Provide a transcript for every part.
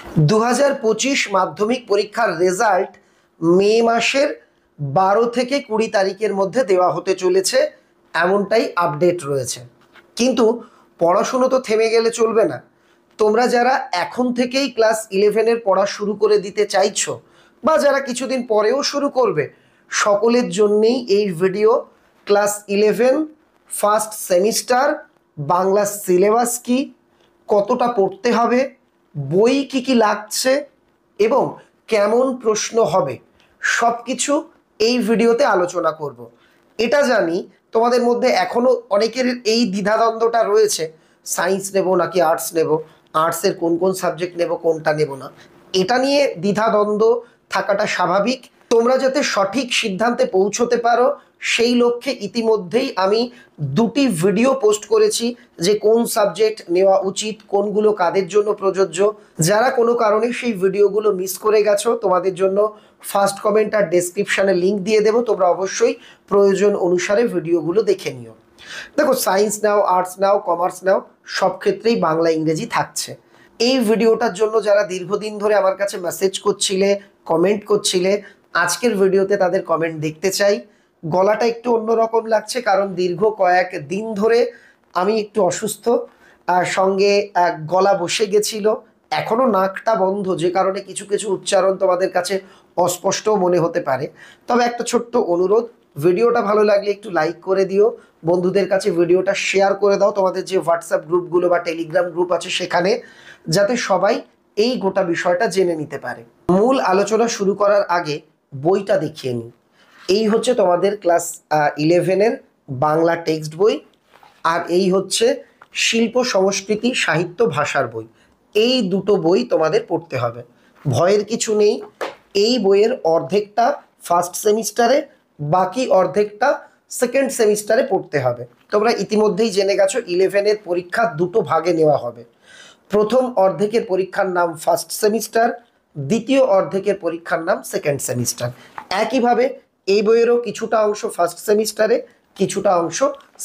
2025 মাধ্যমিক পরীক্ষার রেজাল্ট মে মাসের 12 থেকে 20 তারিখের মধ্যে দেওয়া হতে চলেছে, এমনটাই আপডেট রয়েছে। কিন্তু পড়াশুনো তো থেমে গেলে চলবে না। তোমরা যারা এখন থেকেই ক্লাস 11-এর পড়া শুরু করে দিতে চাইছো বা যারা কিছুদিন পরেও শুরু করবে, সকলের জন্যেই এই video. Class 11 first semester Bangla syllabus কি, কতটা পড়তে হবে, বই কি কি লাগছে এবং কেমন প্রশ্ন হবে, সব কিছু এই ভিডিওতে আলোচনা করব। এটা জানি তোমাদের মধ্যে এখনও অনেকের এই দ্বিধাদ্বন্দ্বটা রয়েছে, সায়েন্স নেব নাকি আর্টস নেব, আর্টসের কোন কোন সাবজেক্ট নেব, কোনটা নেব না। এটা নিয়ে দ্বিধাদ্বন্দ্ব থাকাটা স্বাভাবিক। তোমরা যাতে সঠিক সিদ্ধান্তে পৌঁছতে পারো সেই লক্ষ্যে ইতিমধ্যেই আমি দুটি ভিডিও পোস্ট করেছি যে কোন সাবজেক্ট নেওয়া উচিত, কোনগুলো কাদের জন্য প্রযোজ্য। যারা কোনো কারণে সেই ভিডিওগুলো মিস করে গেছো, তোমাদের জন্য ফার্স্ট কমেন্ট আর ডেসক্রিপশানে লিঙ্ক দিয়ে দেবো, তোমরা অবশ্যই প্রয়োজন অনুসারে ভিডিওগুলো দেখে নিও। দেখো, সায়েন্স নাও, আর্টস নাও, কমার্স নাও, সব ক্ষেত্রেই বাংলা ইংরেজি থাকছে। এই ভিডিওটার জন্য যারা দীর্ঘদিন ধরে আমার কাছে মেসেজ করছিলে, কমেন্ট করছিলে, আজকের ভিডিওতে তাদের কমেন্ট দেখতে চাই। গলাটা একটু অন্যরকম লাগছে কারণ দীর্ঘ কয়েক দিন ধরে আমি একটু অসুস্থ, আর সঙ্গে গলা বসে গেছিল, এখনও নাকটা বন্ধ, যে কারণে কিছু কিছু উচ্চারণ তোমাদের কাছে অস্পষ্টও মনে হতে পারে। তবে একটা ছোট্ট অনুরোধ, ভিডিওটা ভালো লাগলে একটু লাইক করে দিও, বন্ধুদের কাছে ভিডিওটা শেয়ার করে দাও তোমাদের যে হোয়াটসঅ্যাপ গ্রুপগুলো বা টেলিগ্রাম গ্রুপ আছে সেখানে, যাতে সবাই এই গোটা বিষয়টা জেনে নিতে পারে। মূল আলোচনা শুরু করার আগে বইটা দেখিয়ে নিই। এই হচ্ছে তোমাদের ক্লাস 11-এর বাংলা টেক্সট বই, আর এই হচ্ছে শিল্প সংস্কৃতি সাহিত্য ভাষার বই। এই দুটো বই তোমাদের পড়তে হবে, ভয়ের কিছু নেই। এই বইয়ের অর্ধেকটা ফার্স্ট সেমিস্টারে, বাকি অর্ধেকটা সেকেন্ড সেমিস্টারে পড়তে হবে। তোমরা ইতিমধ্যেই জেনে গেছো 11-এর পরীক্ষা দুটো ভাগে নেওয়া হবে। প্রথম অর্ধেকের পরীক্ষার নাম ফার্স্ট সেমিস্টার, দ্বিতীয় অর্ধেকের পরীক্ষার নাম সেকেন্ড সেমিস্টার। একইভাবে এই বইয়েরও কিছুটা অংশ ফার্স্ট সেমিস্টারে, কিছুটা অংশ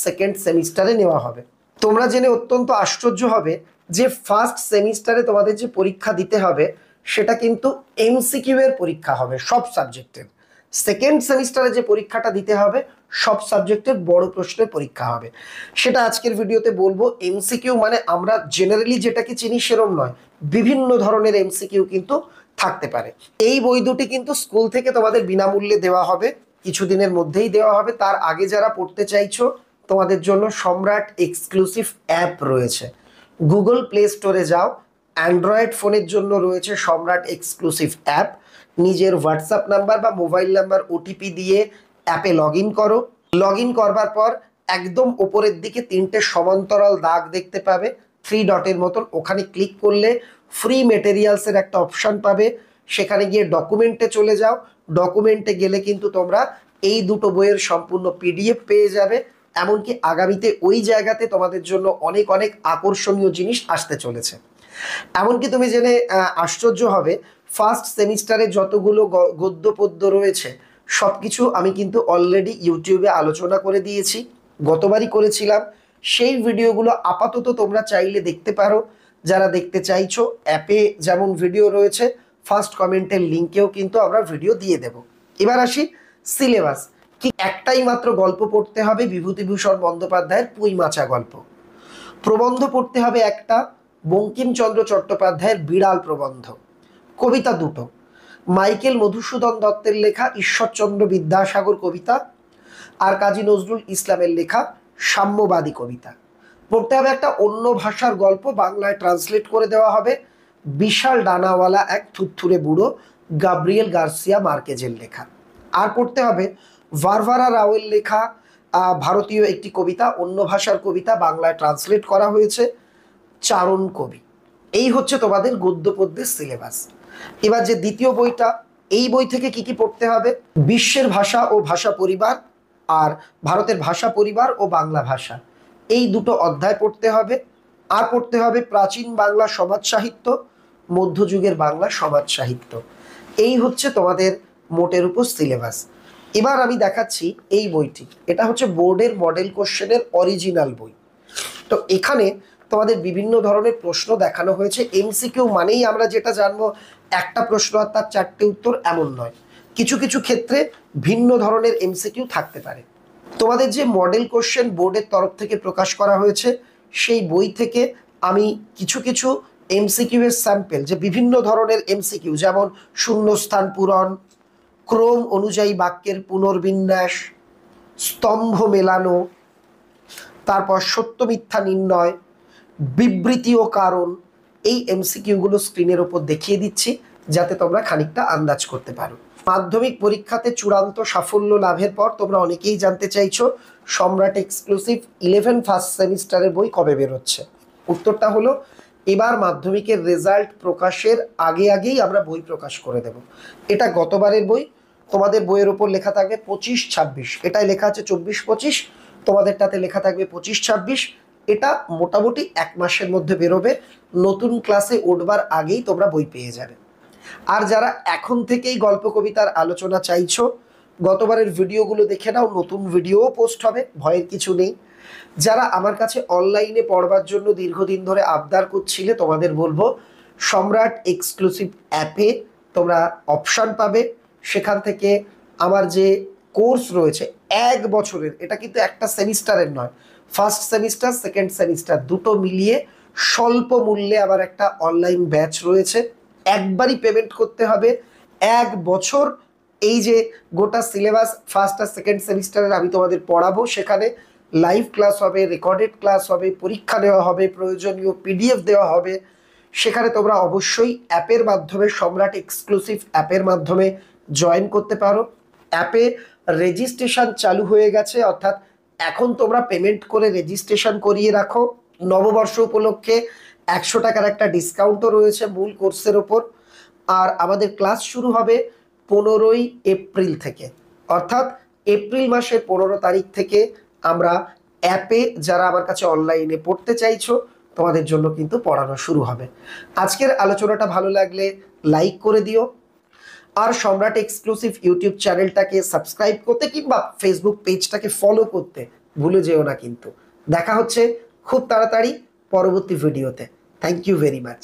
সেকেন্ড সেমিস্টারে নেওয়া হবে। তোমরা জেনে অত্যন্ত আশ্চর্য হবে যে ফার্স্ট সেমিস্টারে তোমাদের যে পরীক্ষা দিতে হবে সেটা কিন্তু এমসিকিউ এর পরীক্ষা হবে সব সাবজেক্টের। সেকেন্ড সেমিস্টারে যে পরীক্ষাটা দিতে হবে সব সাবজেক্টের বড় প্রশ্নের পরীক্ষা হবে। সেটা আজকের ভিডিওতে বলবো। এমসিকিউ মানে আমরা জেনারেলি যেটাকে চিনি সেরম নয়, বিভিন্ন ধরনের এমসিকিউ কিন্তু থাকতে পারে। এই বই দুটি কিন্তু স্কুল থেকে তোমাদের বিনামূল্যে দেওয়া হবে, কিছুদিনের মধ্যেই দেওয়া হবে। তার আগে যারা পড়তে চাইছো, তোমাদের জন্য সম্রাট এক্সক্লুসিভ অ্যাপ রয়েছে। গুগল প্লে স্টোরে যাও, অ্যান্ড্রয়েড ফোনের জন্য রয়েছে সম্রাট এক্সক্লুসিভ অ্যাপ। নিজের হোয়াটসঅ্যাপ নাম্বার বা মোবাইল নাম্বার ওটিপি দিয়ে অ্যাপে লগ ইন করো। লগ ইন করবার পর একদম ওপরের দিকে 3টে সমান্তরাল দাগ দেখতে পাবে, 3 ডটের মতন। ওখানে ক্লিক করলে ফ্রি মেটেরিয়ালসের একটা অপশান পাবে, সেখানে গিয়ে ডকুমেন্টে চলে যাও। ডকুমেন্টে গেলে কিন্তু তোমরা এই দুটো বইয়ের সম্পূর্ণ পিডিএফ পেয়ে যাবে। এমনকি আগামীতে ওই জায়গাতে তোমাদের জন্য অনেক অনেক আকর্ষণীয় জিনিস আসতে চলেছে। এমনকি তুমি জেনে আশ্চর্য হবে, ফার্স্ট সেমিস্টারে যতগুলো গদ্য পদ্য রয়েছে সব কিছু আমি কিন্তু অলরেডি ইউটিউবে আলোচনা করে দিয়েছি, গতবারই করেছিলাম। সেই ভিডিওগুলো আপাতত তোমরা চাইলে দেখতে পারো। যারা দেখতে চাইছো, অ্যাপে যেমন ভিডিও রয়েছে, ফার্স্ট কমেন্টের লিঙ্কেও কিন্তু আমরা ভিডিও দিয়ে দেব। এবার আসি সিলেবাস কি। একটাই মাত্র গল্প পড়তে হবে, বিভূতিভূষণ বন্দ্যোপাধ্যায়ের পুঁই মাচা গল্প। প্রবন্ধ পড়তে হবে একটা, বঙ্কিমচন্দ্র চট্টোপাধ্যায়ের বিড়াল প্রবন্ধ। কবিতা দুটো, মাইকেল মধুসূদন দত্তের লেখা ঈশ্বরচন্দ্র বিদ্যাসাগর কবিতা, আর কাজী নজরুল ইসলামের লেখা সাম্যবাদী কবিতা। পড়তে হবে একটা অন্য ভাষার গল্প, বাংলায় ট্রান্সলেট করে দেওয়া হবে, বিশাল ডানাওয়ালা এক থুরথুরে বুড়ো, গাব্রিয়েল গার্সিয়া মার্কেজের লেখা। আর পড়তে হবে ভারভারা রাওয়ের লেখা ভারতীয় একটি কবিতা, অন্য ভাষার কবিতা, বাংলায় ট্রান্সলেট করা হয়েছে, চারণ কবি। এই হচ্ছে তোমাদের গদ্য পদ্যের সিলেবাস। এবার যে দ্বিতীয় বইটা, এই বই থেকে কি কি পড়তে হবে, বিশ্বের ভাষা ও ভাষা পরিবার আর ভারতের ভাষা পরিবার ও বাংলা ভাষা, এই দুটো অধ্যায় পড়তে হবে। আর পড়তে হবে প্রাচীন বাংলা সমাজ সাহিত্য, মধ্যযুগের বাংলা সমাজ সাহিত্য। এই হচ্ছে তোমাদের মোটের উপর সিলেবাস। এবার আমি দেখাচ্ছি এই বইটি, এটা হচ্ছে বোর্ডের মডেল কোশ্চেনের অরিজিনাল বই। তো এখানে তোমাদের বিভিন্ন ধরনের প্রশ্ন দেখানো হয়েছে। এমসিকিউ মানেই আমরা যেটা জানবো একটা প্রশ্ন আর তার 4টে উত্তর, এমন নয়। কিছু কিছু ক্ষেত্রে ভিন্ন ধরনের এমসিকিউ থাকতে পারে। তোমাদের যে মডেল কোশ্চেন বোর্ডের তরফ থেকে প্রকাশ করা হয়েছে, সেই বই থেকে আমি কিছু কিছু এমসিকিউ এর স্যাম্পেল, যে বিভিন্ন ধরনের এমসিকিউ, যেমন শূন্যস্থান পূরণ, ক্রম অনুযায়ী বাক্যের পুনর্বিন্যাস, স্তম্ভ মেলানো, তারপর সত্য মিথ্যা নির্ণয়, বিবৃতি ও কারণ, এই এমসিকিউগুলো স্ক্রিনের ওপর দেখিয়ে দিচ্ছি যাতে তোমরা খানিকটা আন্দাজ করতে পারো। মাধ্যমিক পরীক্ষাতে চূড়ান্ত সাফল্য লাভের পর তোমরা অনেকেই জানতে চাইছো সম্রাট এক্সক্লুসিভ 11 ফার্স্ট সেমিস্টারের বই কবে বেরোচ্ছে। উত্তরটা হলো এবার মাধ্যমিকের রেজাল্ট প্রকাশের আগেই আমরা বই প্রকাশ করে দেব। এটা গতবারের বই, তোমাদের বইয়ের ওপর লেখা থাকবে 25-26, এটাই লেখা আছে 24-25, তোমাদেরটাতে লেখা থাকবে 25-26। এটা মোটামুটি 1 মাসের মধ্যে বেরোবে। নতুন ক্লাসে উঠবার আগেই তোমরা বই পেয়ে যাবে। আর যারা এখন থেকেই গল্প কবিতার আলোচনা চাইছো, গতবারের ভিডিওগুলো দেখে নাও, নতুন ভিডিও পোস্ট হবে, ভয়ের কিছু নেই। যারা আমার কাছে অনলাইনে পড়বার জন্য দীর্ঘদিন ধরে আবদার করছিলে, তোমাদের বলবো সম্রাট এক্সক্লুসিভ অ্যাপে তোমরা অপশান পাবে। সেখান থেকে আমার যে কোর্স রয়েছে 1 বছরের, এটা কিন্তু একটা সেমিস্টারের নয়, ফার্স্ট সেমিস্টার সেকেন্ড সেমিস্টার দুটো মিলিয়ে স্বল্প মূল্যে আমার একটা অনলাইন ব্যাচ রয়েছে। একবারই পেমেন্ট করতে হবে। 1 বছর এই যে গোটা সিলেবাস ফার্স্ট আর সেকেন্ড সেমিস্টারের আমি তোমাদের পড়াবো, সেখানে লাইভ ক্লাস হবে, রেকর্ডেড ক্লাস হবে, পরীক্ষা দেওয়া হবে, প্রয়োজনীয় পিডিএফ দেওয়া হবে। সেখানে তোমরা অবশ্যই অ্যাপের মাধ্যমে, সম্রাট এক্সক্লুসিভ অ্যাপের মাধ্যমে জয়েন করতে পারো। অ্যাপে রেজিস্ট্রেশন চালু হয়ে গেছে, অর্থাৎ এখন তোমরা পেমেন্ট করে রেজিস্ট্রেশন করিয়ে রাখো। নববর্ষ উপলক্ষে 100 টাকার একটা ডিসকাউন্টও রয়েছে মূল কোর্সের ওপর। আর আমাদের ক্লাস শুরু হবে 15ই এপ্রিল থেকে, অর্থাৎ এপ্রিল মাসের 15 তারিখ থেকে আমরা অ্যাপে যারা আমার কাছে অনলাইনে পড়তে চাইছো তোমাদের জন্য কিন্তু পড়ানো শুরু হবে। আজকের আলোচনাটা ভালো লাগলে লাইক করে দিও, আর সম্রাট এক্সক্লুসিভ ইউটিউব চ্যানেলটাকে সাবস্ক্রাইব করতে কিংবা ফেসবুক পেজটাকে ফলো করতে ভুলে যেও না কিন্তু। দেখা হচ্ছে খুব তাড়াতাড়ি পরবর্তী ভিডিওতে। Thank you very much.